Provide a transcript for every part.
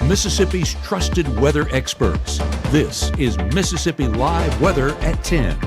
Mississippi's trusted weather experts. This is Mississippi Live Weather at 10.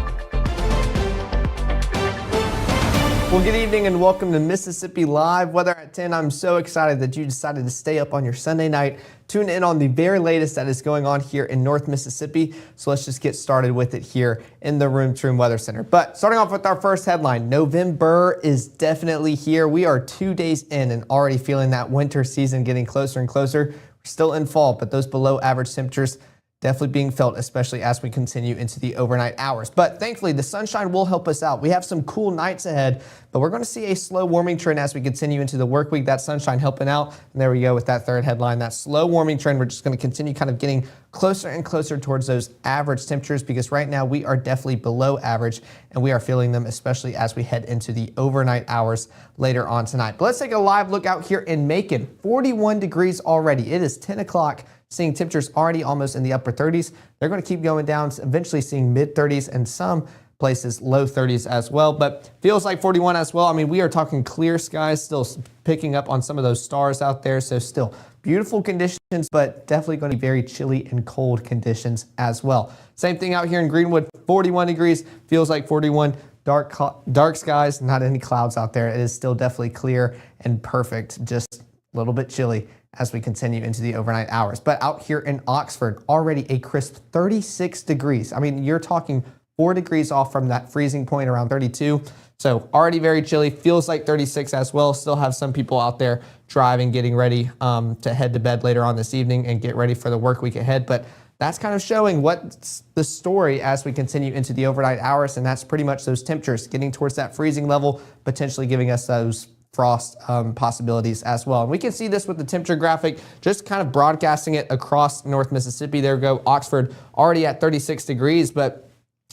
Well, good evening and welcome to Mississippi Live Weather at 10. I'm so excited that you decided to stay up on your Sunday night, tune in on the very latest that is going on here in North Mississippi. So let's just get started with it here in the Room to Room Weather Center. But starting off with our first headline, November is definitely here. We are 2 days in and already feeling that winter season getting closer and closer. We're still in fall, but those below average temperatures definitely being felt, especially as we continue into the overnight hours. But thankfully, the sunshine will help us out. We have some cool nights ahead, but we're going to see a slow warming trend as we continue into the work week. That sunshine helping out. And there we go with that third headline, that slow warming trend. We're just going to continue kind of getting closer and closer towards those average temperatures, because right now we are definitely below average and we are feeling them, especially as we head into the overnight hours later on tonight. But let's take a live look out here in Macon. 41 degrees already. It is 10 o'clock. Seeing temperatures already almost in the upper 30s. They're going to keep going down, eventually seeing mid 30s and some places low 30s as well, but feels like 41 as well. I mean, we are talking clear skies, still picking up on some of those stars out there. So still beautiful conditions, but definitely going to be very chilly and cold conditions as well. Same thing out here in Greenwood, 41 degrees, feels like 41. Dark skies, not any clouds out there. It is still definitely clear and perfect, just a little bit chilly as we continue into the overnight hours. But out here in Oxford, already a crisp 36 degrees. I mean, you're talking 4 degrees off from that freezing point around 32. So already very chilly, feels like 36 as well. Still have some people out there driving, getting ready to head to bed later on this evening and get ready for the work week ahead. But that's kind of showing what's the story as we continue into the overnight hours. And that's pretty much those temperatures getting towards that freezing level, potentially giving us those frost possibilities as well. And we can see this with the temperature graphic, just kind of broadcasting it across North Mississippi. There we go, Oxford already at 36 degrees, but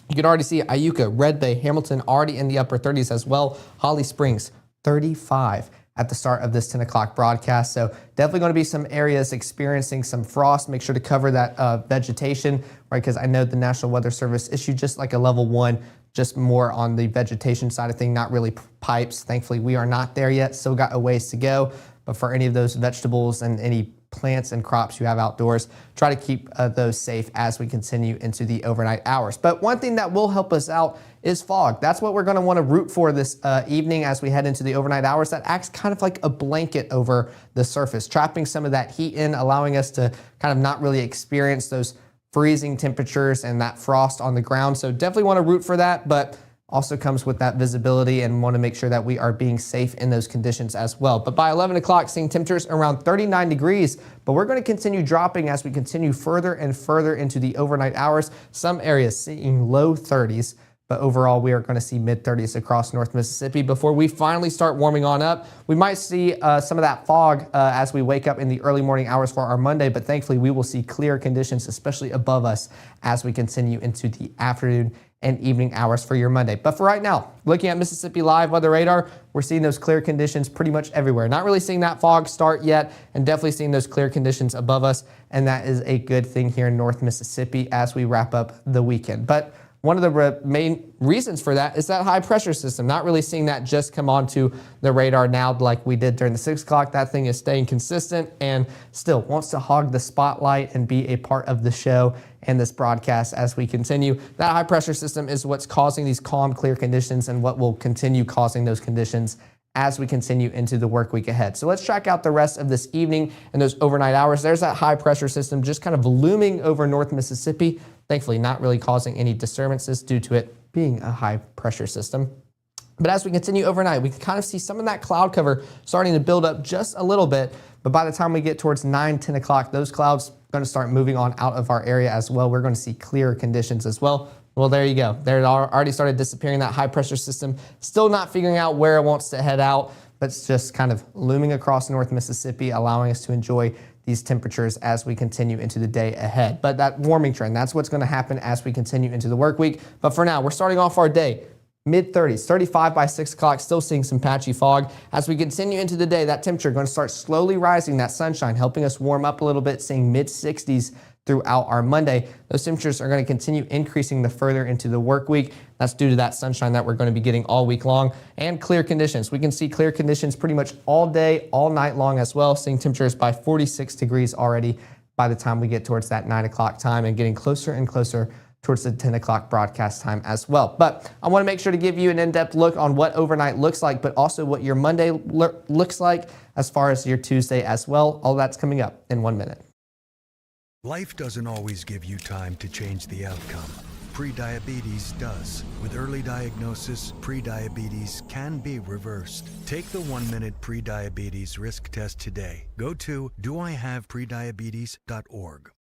you can already see Iuka, Red Bay, Hamilton already in the upper 30s as well. Holly Springs, 35 at the start of this 10 o'clock broadcast. So definitely going to be some areas experiencing some frost. Make sure to cover that vegetation, right? Because I know the National Weather Service issued just like a level 1, just more on the vegetation side of things, not really pipes. Thankfully, we are not there yet. Still got a ways to go. But for any of those vegetables and any plants and crops you have outdoors, try to keep those safe as we continue into the overnight hours. But one thing that will help us out is fog. That's what we're going to want to root for this evening as we head into the overnight hours. That acts kind of like a blanket over the surface, trapping some of that heat in, allowing us to kind of not really experience those freezing temperatures and that frost on the ground. So definitely want to root for that, but also comes with that visibility and want to make sure that we are being safe in those conditions as well. But by 11 o'clock, seeing temperatures around 39 degrees, but we're going to continue dropping as we continue further and further into the overnight hours. Some areas seeing low 30s. But overall, we are going to see mid-30s across North Mississippi before we finally start warming on up. We might see some of that fog as we wake up in the early morning hours for our Monday, but thankfully we will see clear conditions, especially above us, as we continue into the afternoon and evening hours for your Monday. But for right now, looking at Mississippi Live Weather Radar, we're seeing those clear conditions pretty much everywhere. Not really seeing that fog start yet, and definitely seeing those clear conditions above us, and that is a good thing here in North Mississippi as we wrap up the weekend. But one of the main reasons for that is that high pressure system. Not really seeing that just come onto the radar now like we did during the 6 o'clock. That thing is staying consistent and still wants to hog the spotlight and be a part of the show and this broadcast as we continue. That high pressure system is what's causing these calm, clear conditions and what will continue causing those conditions as we continue into the work week ahead. So let's track out the rest of this evening and those overnight hours. There's that high pressure system just kind of looming over North Mississippi. Thankfully, not really causing any disturbances due to it being a high pressure system. But as we continue overnight, we can kind of see some of that cloud cover starting to build up just a little bit. But by the time we get towards 9, 10 o'clock, those clouds are going to start moving on out of our area as well. We're going to see clearer conditions as well. Well, there you go. There it already started disappearing, that high pressure system. Still not figuring out where it wants to head out, but it's just kind of looming across North Mississippi, allowing us to enjoy these temperatures as we continue into the day ahead. But that warming trend, that's what's going to happen as we continue into the work week. But for now, we're starting off our day mid-30s, 35 by 6 o'clock, still seeing some patchy fog. As we continue into the day, that temperature going to start slowly rising, that sunshine helping us warm up a little bit, seeing mid-60s throughout our Monday. Those temperatures are going to continue increasing the further into the work week. That's due to that sunshine that we're going to be getting all week long, and clear conditions. We can see clear conditions pretty much all day, all night long as well, seeing temperatures by 46 degrees already by the time we get towards that 9 o'clock time and getting closer and closer towards the 10 o'clock broadcast time as well. But I want to make sure to give you an in-depth look on what overnight looks like, but also what your Monday looks like as far as your Tuesday as well. All that's coming up in 1 minute. Life doesn't always give you time to change the outcome. Prediabetes does. With early diagnosis, prediabetes can be reversed. Take the 1-minute prediabetes risk test today. Go to doihaveprediabetes.org.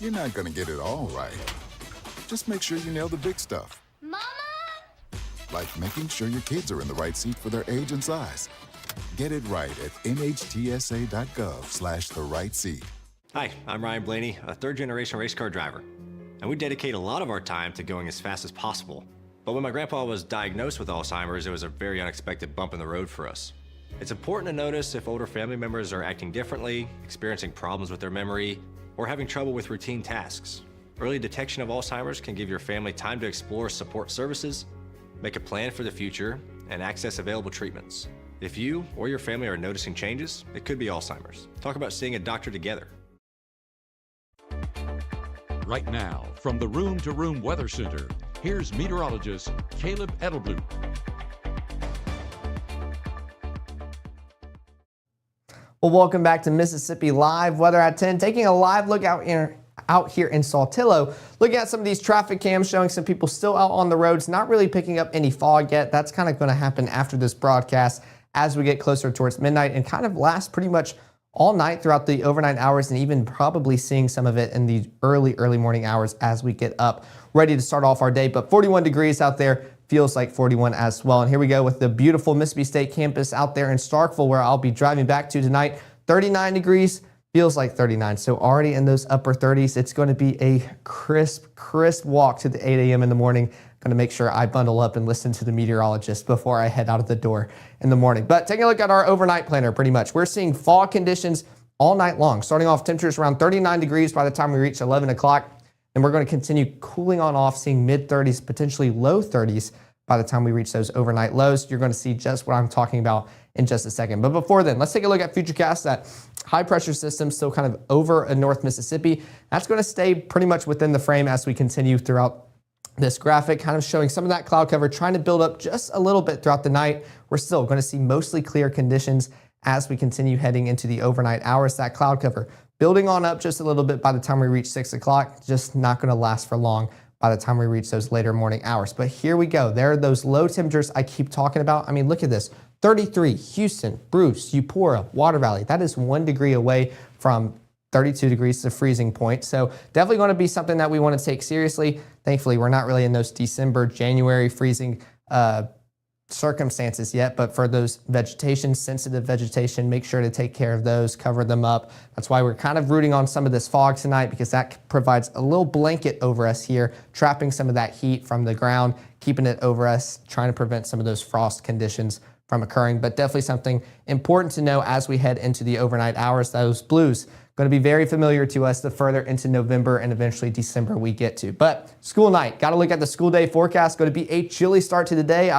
You're not gonna get it all right. Just make sure you nail the big stuff. Mama! Like making sure your kids are in the right seat for their age and size. Get it right at nhtsa.gov/the right seat. Hi, I'm Ryan Blaney, a third-generation race car driver. And we dedicate a lot of our time to going as fast as possible. But when my grandpa was diagnosed with Alzheimer's, it was a very unexpected bump in the road for us. It's important to notice if older family members are acting differently, experiencing problems with their memory, or having trouble with routine tasks. Early detection of Alzheimer's can give your family time to explore support services, make a plan for the future, and access available treatments. If you or your family are noticing changes, it could be Alzheimer's. Talk about seeing a doctor together. Right now, from the Room to Room Weather Center, here's meteorologist Caleb Edelblut. Well, welcome back to Mississippi Live Weather at 10. Taking a live look out here in Saltillo, looking at some of these traffic cams showing some people still out on the roads, not really picking up any fog yet. That's kind of going to happen after this broadcast as we get closer towards midnight and kind of last pretty much all night throughout the overnight hours, and even probably seeing some of it in the early morning hours as we get up ready to start off our day. But 41 degrees out there. Feels like 41 as well. And here we go with the beautiful Mississippi State campus out there in Starkville, where I'll be driving back to tonight. 39 degrees, feels like 39. So already in those upper 30s, it's going to be a crisp walk to the 8 a.m. in the morning. Going to make sure I bundle up and listen to the meteorologist before I head out of the door in the morning. But taking a look at our overnight planner, pretty much, we're seeing fog conditions all night long. Starting off temperatures around 39 degrees by the time we reach 11 o'clock. And we're going to continue cooling on off, seeing mid-30s, potentially low 30s by the time we reach those overnight lows. You're going to see just what I'm talking about in just a second. But before then, let's take a look at Futurecast. That high pressure system still kind of over North Mississippi. That's going to stay pretty much within the frame as we continue throughout this graphic, kind of showing some of that cloud cover, trying to build up just a little bit throughout the night. We're still going to see mostly clear conditions as we continue heading into the overnight hours. That cloud cover building on up just a little bit by the time we reach 6 o'clock, just not going to last for long by the time we reach those later morning hours. But here we go. There are those low temperatures I keep talking about. I mean, look at this. 33, Houston, Bruce, Eupora, Water Valley. That is 1 degree away from 32 degrees to freezing point. So definitely going to be something that we want to take seriously. Thankfully, we're not really in those December, January freezing circumstances yet, but for those vegetation, sensitive vegetation, make sure to take care of those, cover them up. That's why we're kind of rooting on some of this fog tonight, because that provides a little blanket over us here, trapping some of that heat from the ground, keeping it over us, trying to prevent some of those frost conditions from occurring. But definitely something important to know as we head into the overnight hours. Those blues going to be very familiar to us the further into November and eventually December we get to. But school night, got to look at the school day forecast. Going to be a chilly start to the day.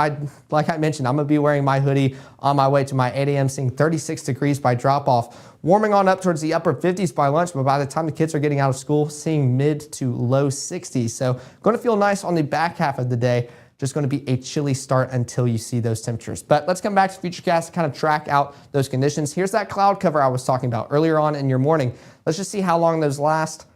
Like I mentioned, I'm going to be wearing my hoodie on my way to my 8 a.m., seeing 36 degrees by drop-off, warming on up towards the upper 50s by lunch, but by the time the kids are getting out of school, seeing mid to low 60s. So going to feel nice on the back half of the day. Just going to be a chilly start until you see those temperatures. But let's come back to Futurecast to kind of track out those conditions. Here's that cloud cover I was talking about earlier on in your morning. Let's just see how long those last.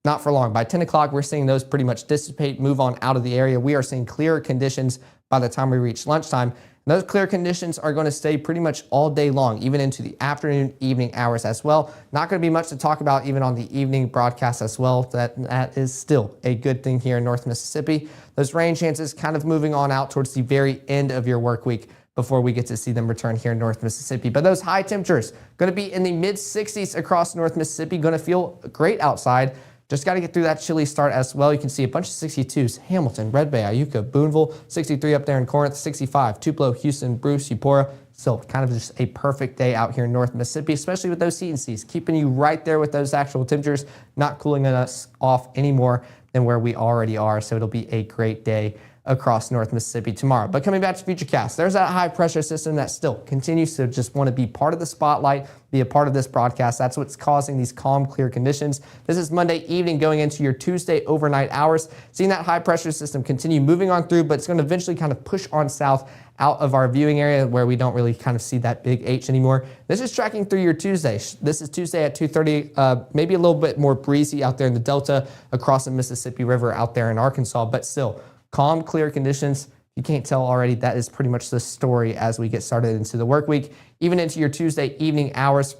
Not for long. By 10 o'clock, we're seeing those pretty much dissipate, move on out of the area. We are seeing clearer conditions by the time we reach lunchtime. And those clear conditions are going to stay pretty much all day long, even into the afternoon, evening hours as well. Not going to be much to talk about even on the evening broadcast as well. That is still a good thing here in North Mississippi. Those rain chances kind of moving on out towards the very end of your work week before we get to see them return here in North Mississippi. But those high temperatures going to be in the mid 60s across North Mississippi. Going to feel great outside. Just got to get through that chilly start as well. You can see a bunch of 62s. Hamilton, Red Bay, Iuka, Boonville, 63 up there in Corinth, 65, Tupelo, Houston, Bruce, Eupora. So kind of just a perfect day out here in North Mississippi, especially with those T&Cs, keeping you right there with those actual temperatures, not cooling us off any more than where we already are. So it'll be a great day across North Mississippi tomorrow. But coming back to Futurecast, there's that high pressure system that still continues to just want to be part of the spotlight, be a part of this broadcast. That's what's causing these calm, clear conditions. This is Monday evening going into your Tuesday overnight hours. Seeing that high pressure system continue moving on through, but it's going to eventually kind of push on south out of our viewing area where we don't really kind of see that big H anymore. This is tracking through your Tuesday. This is Tuesday at 2:30, maybe a little bit more breezy out there in the Delta, across the Mississippi River out there in Arkansas, but still calm, clear conditions. You can't tell already, that is pretty much the story as we get started into the work week, even into your Tuesday evening hours,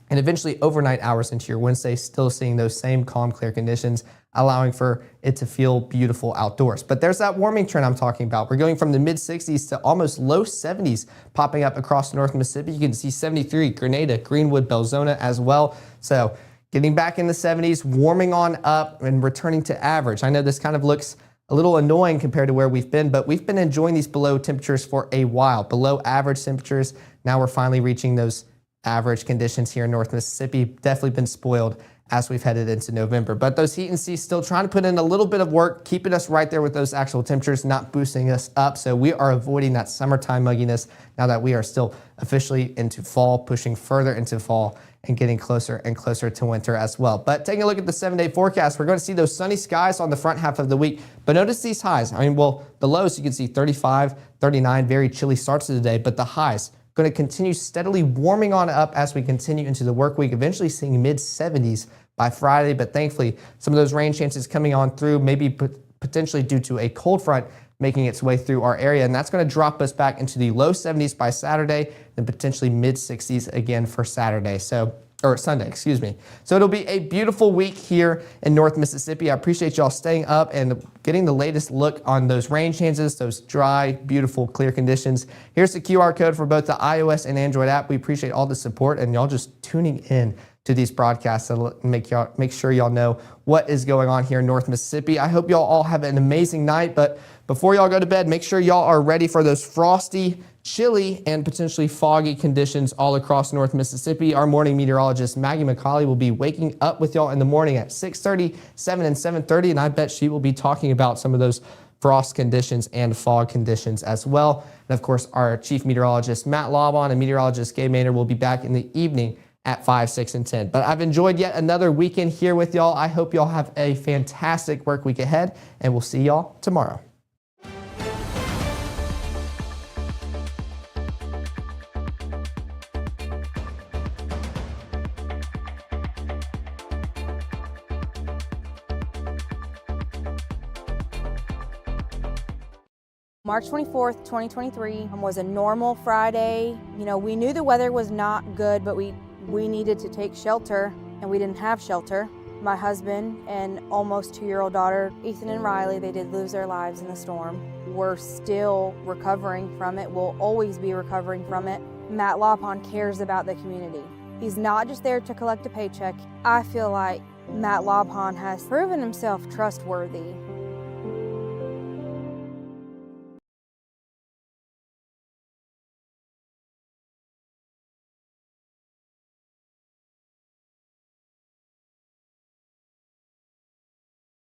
and eventually overnight hours into your Wednesday, still seeing those same calm, clear conditions, allowing for it to feel beautiful outdoors. But there's that warming trend I'm talking about. We're going from the mid 60s to almost low 70s popping up across North Mississippi. You can see 73, Grenada, Greenwood, Belzona as well. So getting back in the 70s, warming on up and returning to average. I know this kind of looks a little annoying compared to where we've been, but we've been enjoying these below temperatures for a while. Below average temperatures, now we're finally reaching those average conditions here in North Mississippi. Definitely been spoiled as we've headed into November. But those heat and seas still trying to put in a little bit of work, keeping us right there with those actual temperatures, not boosting us up. So we are avoiding that summertime mugginess now that we are still officially into fall, pushing further into fall and getting closer and closer to winter as well. But taking a look at the 7-day forecast, we're going to see those sunny skies on the front half of the week. But notice these highs. I mean, well, the lows, you can see 35, 39, very chilly starts to the day, but the highs going to continue steadily warming on up as we continue into the work week, eventually seeing mid 70s by Friday. But thankfully, some of those rain chances coming on through, maybe potentially due to a cold front making its way through our area. And that's going to drop us back into the low 70s by Saturday, and potentially mid 60s again for Saturday. Or Sunday, excuse me. So it'll be a beautiful week here in North Mississippi. I appreciate y'all staying up and getting the latest look on those rain chances, those dry, beautiful, clear conditions. Here's the QR code for both the iOS and Android app. We appreciate all the support and y'all just tuning in to these broadcasts to make sure y'all know what is going on here in North Mississippi. I hope y'all all have an amazing night, but before y'all go to bed, make sure y'all are ready for those frosty, chilly, and potentially foggy conditions all across North Mississippi. Our morning meteorologist, Maggie McCauley, will be waking up with y'all in the morning at 6:30, 7, and 7:30, and I bet she will be talking about some of those frost conditions and fog conditions as well. And of course, our chief meteorologist, Matt Laubon, and meteorologist Gabe Maynard will be back in the evening at 5, 6, and 10. But I've enjoyed yet another weekend here with y'all. I hope y'all have a fantastic work week ahead, and we'll see y'all tomorrow. March 24th, 2023 was a normal Friday. You know, we knew the weather was not good, but we needed to take shelter, and we didn't have shelter. My husband and almost 2-year-old daughter, Ethan and Riley, they did lose their lives in the storm. We're still recovering from it. We'll always be recovering from it. Matt Laubon cares about the community. He's not just there to collect a paycheck. I feel like Matt Laubon has proven himself trustworthy.